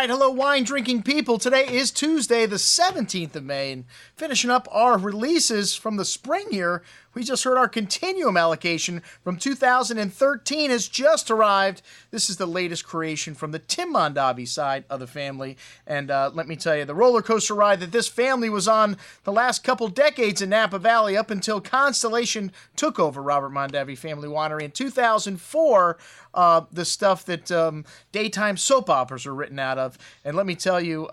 right, hello wine-drinking people. Today is Tuesday, the 17th of May, and finishing up our releases from the spring here. We just heard our Continuum allocation from 2013 has just arrived. This is the latest creation from the Tim Mondavi side of the family. And let me tell you, the roller coaster ride that this family was on the last couple decades in Napa Valley up until Constellation took over Robert Mondavi Family Winery in 2004, the stuff that daytime soap operas are written out of. And let me tell you,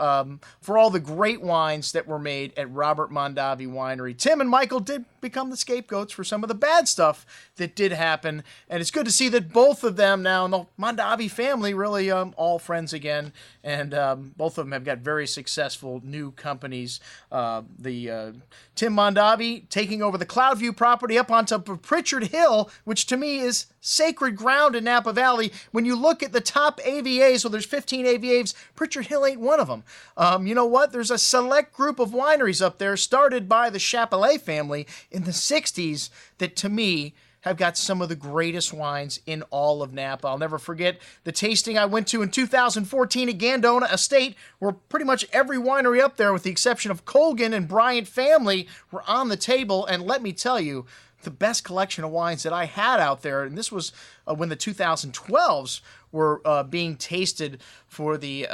for all the great wines that were made at Robert Mondavi Winery, Tim and Michael did become the scapegoats for some of the bad stuff that did happen. And it's good to see that both of them now in the Mondavi family really all friends again. And both of them have got very successful new companies. Tim Mondavi taking over the Cloudview property up on top of Pritchard Hill, which to me is sacred ground in Napa Valley. When you look at the top AVAs, so there's 15 AVAs, Pritchard Hill ain't one of them. You know what? There's a select group of wineries up there started by the Chapelet family in the 60s that to me have got some of the greatest wines in all of Napa. I'll never forget the tasting I went to in 2014 at Gandona Estate, where pretty much every winery up there, with the exception of Colgan and Bryant family, were on the table. And let me tell you, the best collection of wines that I had out there, and this was when the 2012s were being tasted for the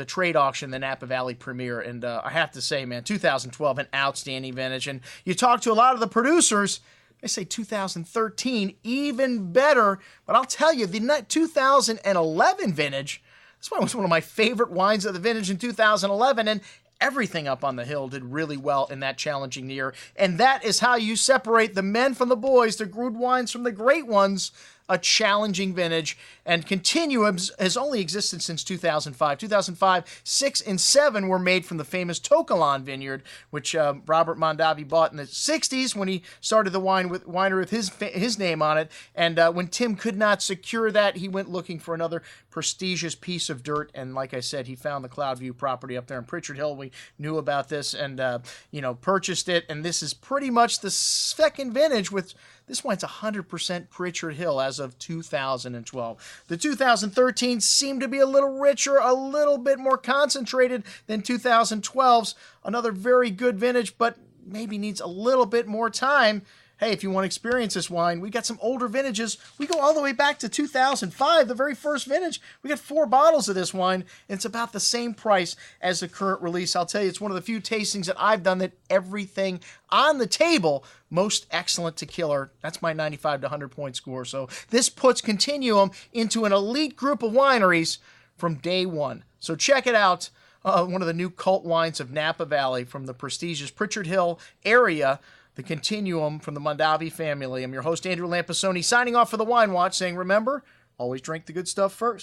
trade auction, the Napa Valley premiere. And I have to say, man, 2012, an outstanding vintage. And you talk to a lot of the producers, they say 2013, even better. But I'll tell you, the 2011 vintage, this one was one of my favorite wines of the vintage in 2011, and everything up on the hill did really well in that challenging year. And that is how you separate the men from the boys, the good wines from the great ones. A challenging vintage. And Continuum has only existed since 2005. 2005, 6 and 7 were made from the famous Tokalan vineyard, which Robert Mondavi bought in the 60s when he started the winery with his name on it. And when Tim could not secure that, he went looking for another prestigious piece of dirt. And like I said, he found the Cloudview property up there in Pritchard Hill. We knew about this and, purchased it. And this is pretty much the second vintage with this wine's 100% Pritchard Hill as of 2012. The 2013 seemed to be a little richer, a little bit more concentrated than 2012's. Another very good vintage, but maybe needs a little bit more time. Hey, if you want to experience this wine, we got some older vintages. We go all the way back to 2005, the very first vintage. We got 4 bottles of this wine, and it's about the same price as the current release. I'll tell you, it's one of the few tastings that I've done that everything on the table, most excellent to killer. That's my 95 to 100 point score. So this puts Continuum into an elite group of wineries from day one. So check it out. One of the new cult wines of Napa Valley from the prestigious Pritchard Hill area. The Continuum from the Mondavi family. I'm your host, Andrew Lampasoni, signing off for the Wine Watch, saying, remember, always drink the good stuff first.